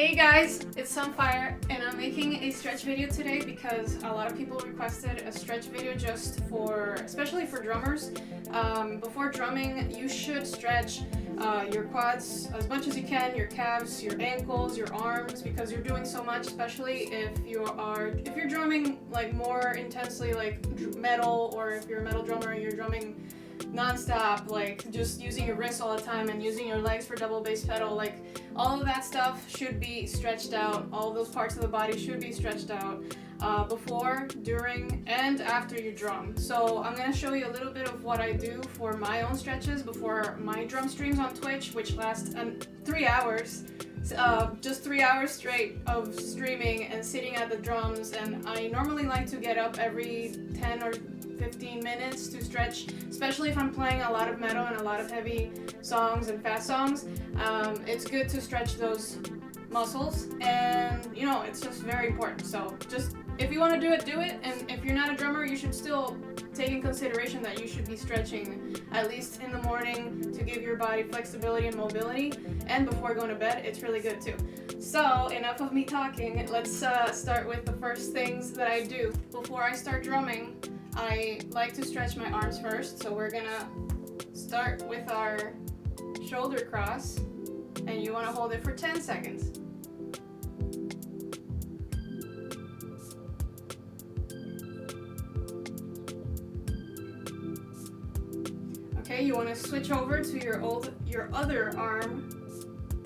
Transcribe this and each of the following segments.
Hey guys, it's Sunfire and I'm making a stretch video today because a lot of people requested a stretch video just for, especially for drummers. Before drumming, you should stretch your quads as much as you can, your calves, your ankles, your arms, because you're doing so much, especially if you're drumming like more intensely like metal, or if you're a metal drummer and you're drumming non-stop, like just using your wrists all the time and using your legs for double bass pedal, like all of that stuff should be stretched out. All of those parts of the body should be stretched out before, during, and after you drum. So I'm going to show you a little bit of what I do for my own stretches before my drum streams on Twitch, which last 3 hours. Just 3 hours straight of streaming and sitting at the drums, and I normally like to get up every 10 or 15 minutes to stretch, especially if I'm playing a lot of metal and a lot of heavy songs and fast songs. It's good to stretch those muscles, and you know, it's just very important. So just if you want to do it, and if you're not a drummer, you should still take in consideration that you should be stretching at least in the morning to give your body flexibility and mobility, and before going to bed it's really good too. So enough of me talking, let's start with the first things that I do. Before I start drumming, I like to stretch my arms first, so we're gonna start with our shoulder cross, and you want to hold it for 10 seconds. Okay, you want to switch over to your other arm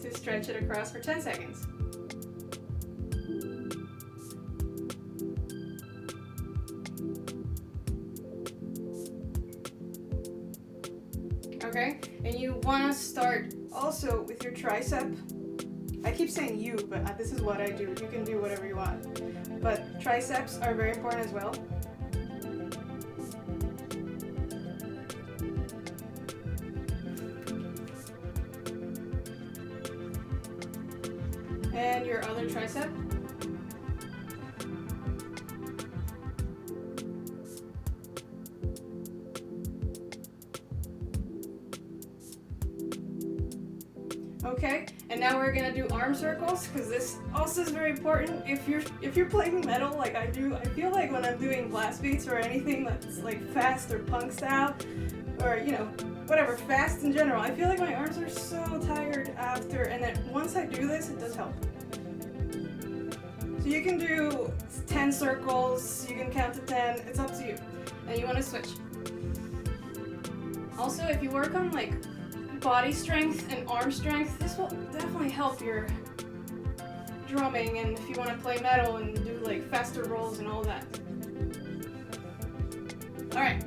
to stretch it across for 10 seconds. Okay, and you want to start also with your tricep. I keep saying you, but this is what I do. You can do whatever you want. But triceps are very important as well. And your other tricep. Okay, and now we're gonna do arm circles, because this also is very important. If you're playing metal like I do, I feel like when I'm doing blast beats or anything that's like fast or punk style, or you know, whatever, fast in general, I feel like my arms are so tired after, and then once I do this, it does help. So you can do 10 circles, you can count to 10, it's up to you. And you want to switch. Also, if you work on like body strength and arm strength, this will definitely help your drumming, and if you want to play metal and do like faster rolls and all that. Alright,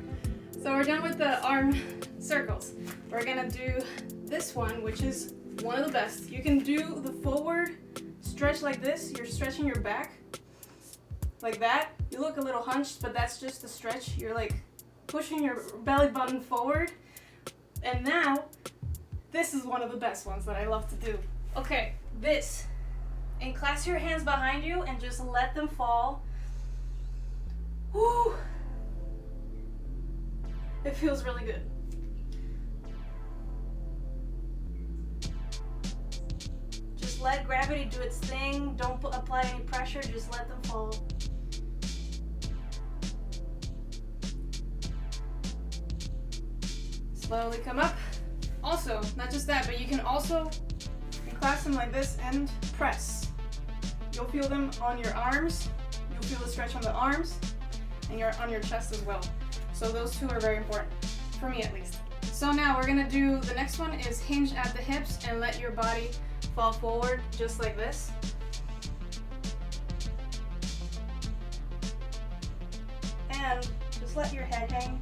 so we're done with the arm circles. We're gonna do this one, which is one of the best. You can do the forward stretch like this. You're stretching your back like that. You look a little hunched, but that's just the stretch. You're like pushing your belly button forward. And now this is one of the best ones that I love to do. Okay, this. And clasp your hands behind you and just let them fall. Woo! It feels really good. Just let gravity do its thing. Don't apply any pressure, just let them fall. Slowly come up. Also, not just that, but you can also clasp them like this and press. You'll feel them on your arms. You'll feel the stretch on the arms and on your chest as well. So those two are very important, for me at least. So now we're gonna do, the next one is hinge at the hips and let your body fall forward just like this. And just let your head hang.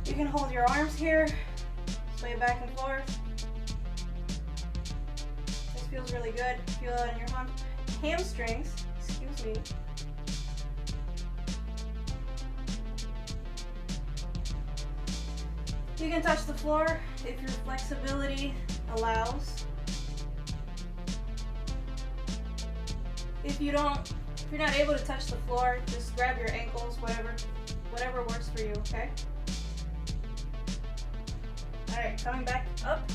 You can hold your arms here, sway back and forth. This feels really good. Feel it in your hamstrings, excuse me. You can touch the floor if your flexibility allows. If you don't you're not able to touch the floor, just grab your ankles, whatever works for you, okay? Alright, coming back up,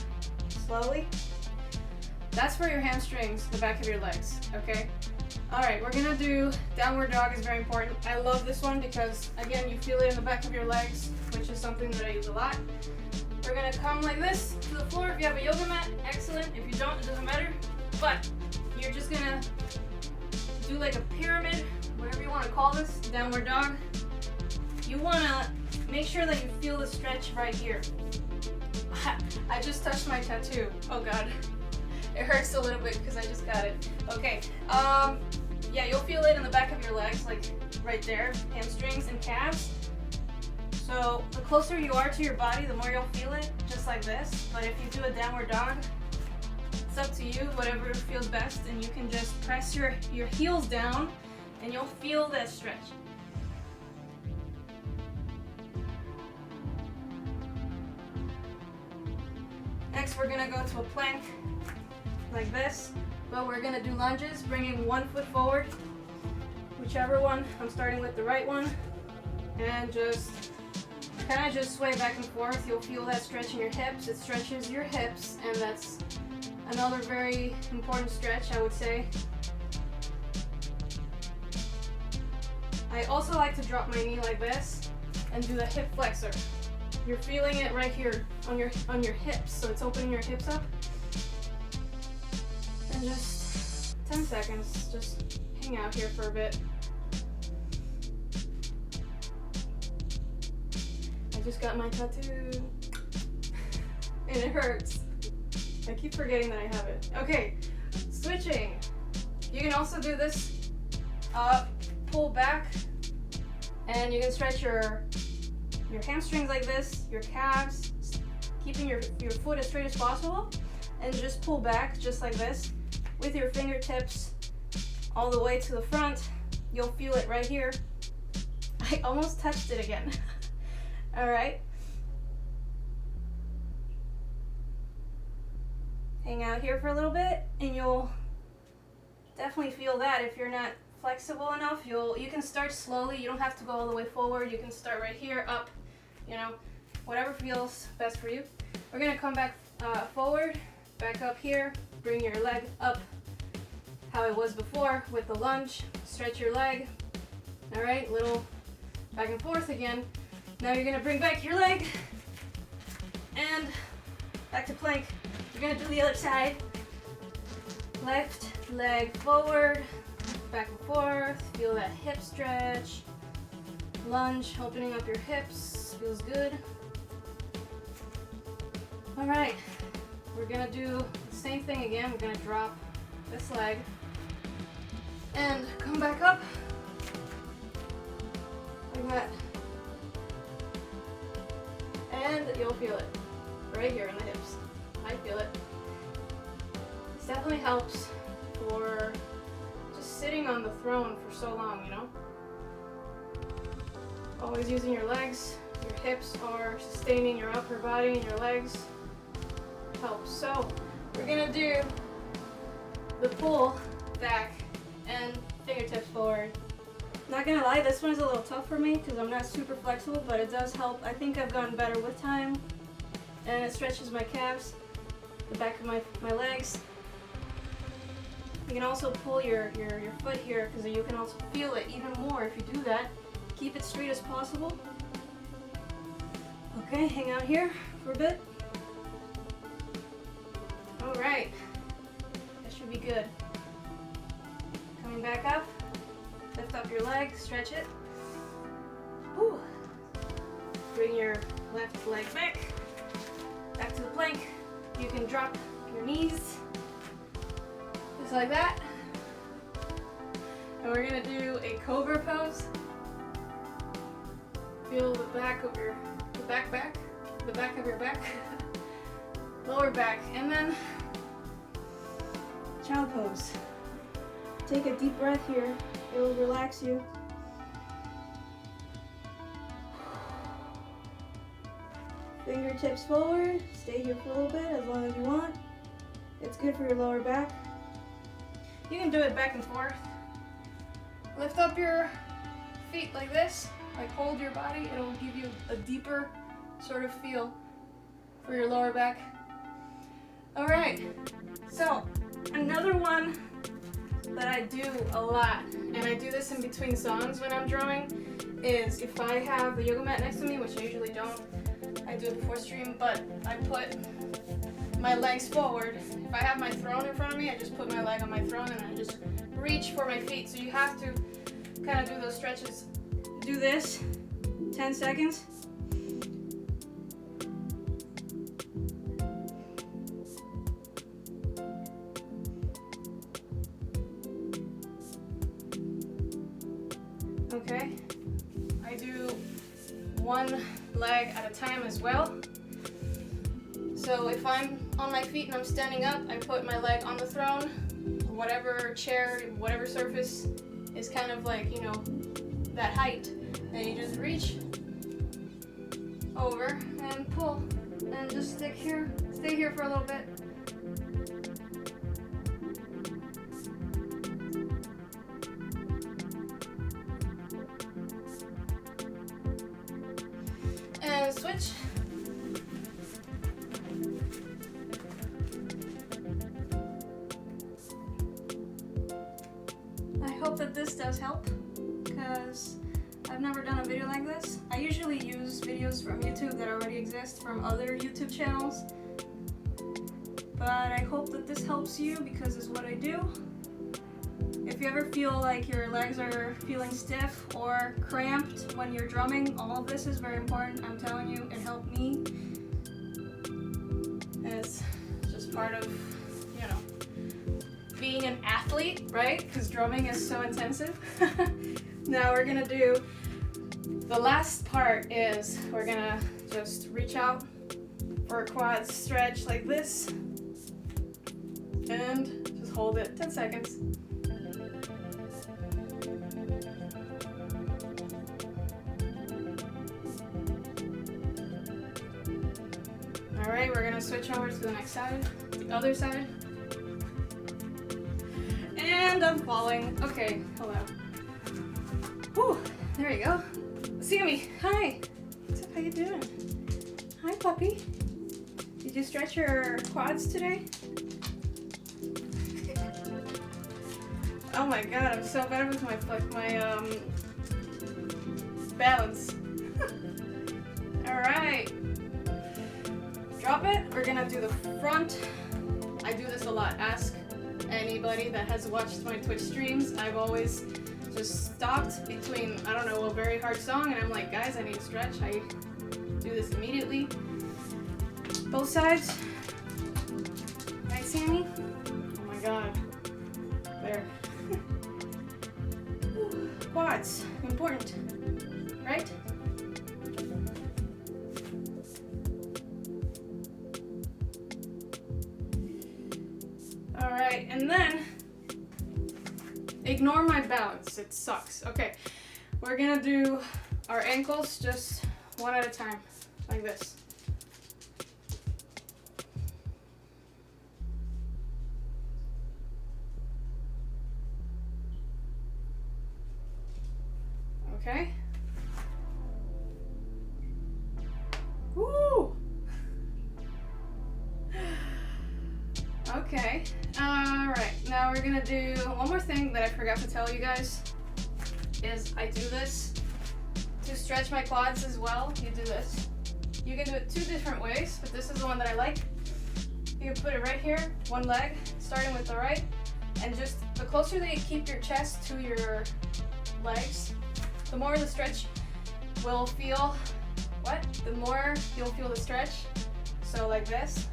slowly. That's for your hamstrings, the back of your legs, okay? Alright, we're gonna do downward dog is very important. I love this one because, again, you feel it in the back of your legs, which is something that I use a lot. We're gonna come like this to the floor. If you have a yoga mat, excellent. If you don't, it doesn't matter. But you're just gonna do like a pyramid, whatever you wanna call this, downward dog. You wanna make sure that you feel the stretch right here. I just touched my tattoo. Oh God. It hurts a little bit because I just got it. Okay. Yeah, you'll feel it in the back of your legs, like right there, hamstrings and calves. So the closer you are to your body, the more you'll feel it, just like this. But if you do a downward dog, it's up to you, whatever feels best, and you can just press your heels down and you'll feel that stretch. Next, we're gonna go to a plank like this, but we're gonna do lunges, bringing one foot forward, whichever one. I'm starting with the right one, and just kind of just sway back and forth. You'll feel that stretch in your hips. It stretches your hips, and that's another very important stretch, I would say. I also like to drop my knee like this and do the hip flexor. You're feeling it right here on your hips, so it's opening your hips up. And just 10 seconds, just hang out here for a bit. I just got my tattoo and it hurts. I keep forgetting that I have it. Okay, switching. You can also do this, pull back, and you can stretch your hamstrings like this, your calves, keeping your foot as straight as possible, and just pull back just like this with your fingertips all the way to the front. You'll feel it right here. I almost touched it again. All right. Hang out here for a little bit and you'll definitely feel that. If you're not flexible enough, you can start slowly. You don't have to go all the way forward. You can start right here, up, whatever feels best for you. We're gonna come back forward, back up here, bring your leg up how it was before with the lunge. Stretch your leg. All right, little back and forth again. Now you're gonna bring back your leg and back to plank. You're gonna do the other side. Left leg forward, back and forth. Feel that hip stretch. Lunge, opening up your hips. Feels good. All right, we're gonna do the same thing again. We're gonna drop this leg and come back up like that. And you'll feel it right here in the hips. I feel it. This definitely helps for just sitting on the throne for so long, Always using your legs. Your hips are sustaining your upper body and your legs. Helps. So we're gonna do the pull back and fingertips forward. Not gonna lie, this one is a little tough for me because I'm not super flexible, but it does help. I think I've gotten better with time, and it stretches my calves, the back of my legs. You can also pull your foot here because you can also feel it even more if you do that. Keep it straight as possible. Okay, hang out here for a bit. All right, that should be good. Coming back up. Lift up your leg, stretch it. Whew. Bring your left leg back to the plank. You can drop your knees, just like that. And we're gonna do a cobra pose. Feel the back of your, the back of your back, lower back, and then child pose. Take a deep breath here. It will relax you. Fingertips forward. Stay here for a little bit, as long as you want. It's good for your lower back. You can do it back and forth. lift up your feet like this, like hold your body. It'll give you a deeper sort of feel for your lower back. All right, so another one that I do a lot, and I do this in between songs when I'm drumming, is if I have the yoga mat next to me, which I usually don't, I do it before stream, but I put my legs forward. If I have my throne in front of me, I just put my leg on my throne and I just reach for my feet. So you have to kind of do those stretches. Do this, 10 seconds. Okay, I do one leg at a time as well. So if I'm on my feet and I'm standing up, I put my leg on the throne, whatever chair, whatever surface is kind of like, you know, that height. And you just reach over and pull and just stay here for a little bit. And switch. I hope that this does help, because I've never done a video like this. I usually use videos from YouTube that already exist from other YouTube channels, but I hope that this helps you, because it's what I do. If you ever feel like your legs are feeling stiff or cramped when you're drumming, all of this is very important. I'm telling you, it helped me. And it's just part of, you know, being an athlete, right? Because drumming is so intensive. Now we're gonna do, the last part is we're gonna just reach out for a quad stretch like this and just hold it 10 seconds. All right, we're gonna switch over to the next side, the other side. And I'm falling. Okay, hello. Whew, there you go. Sammy, hi. What's up, how you doing? Hi, puppy. Did you stretch your quads today? Oh my god, I'm so bad with my balance. All right. Drop it. We're gonna do the front. I do this a lot. Ask anybody that has watched my Twitch streams. I've always just stopped between, I don't know, a very hard song, and I'm like, guys, I need to stretch. I do this immediately. Both sides. Right, Sammy? Oh my god. There. Quads. Important. Right? Alright, and then ignore my balance, it sucks. Okay, we're gonna do our ankles just one at a time, like this. Okay. Woo! Okay, alright, now we're gonna do one more thing that I forgot to tell you guys, is I do this to stretch my quads as well. You do this. You can do it two different ways, but this is the one that I like. You can put it right here, one leg, starting with the right, and just the closer that you keep your chest to your legs, the more the stretch will feel, the more you'll feel the stretch. So like this.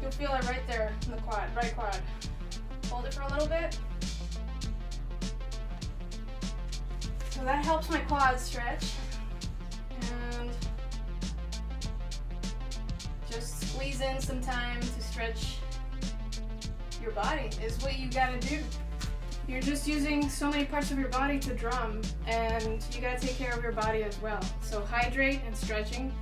You'll feel it right there in the quad, right quad. Hold it for a little bit. So that helps my quads stretch. And just squeeze in some time to stretch your body is what you gotta do. You're just using so many parts of your body to drum, and you gotta take care of your body as well. So hydrate and stretching.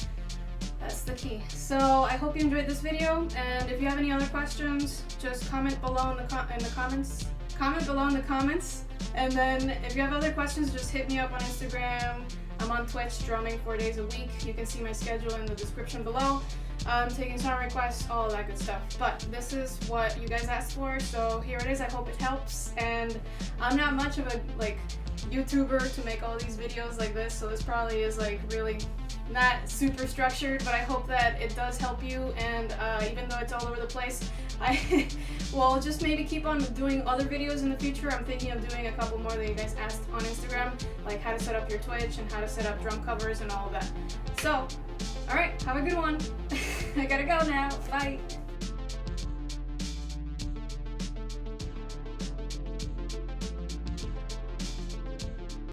That's the key. So I hope you enjoyed this video, and if you have any other questions, just comment below in the comments comment below in the comments. And then if you have other questions, just hit me up on Instagram. I'm on Twitch drumming 4 days a week. You can see my schedule in the description below. Taking song requests, all that good stuff. But this is what you guys asked for, so here it is. I hope it helps. And I'm not much of a YouTuber to make all these videos like this, so this probably is really not super structured, but I hope that it does help you. And even though it's all over the place, I will just maybe keep on doing other videos in the future. I'm thinking of doing a couple more that you guys asked on Instagram, like how to set up your Twitch and how to set up drum covers and all of that. So, alright, have a good one. I gotta go now. Bye.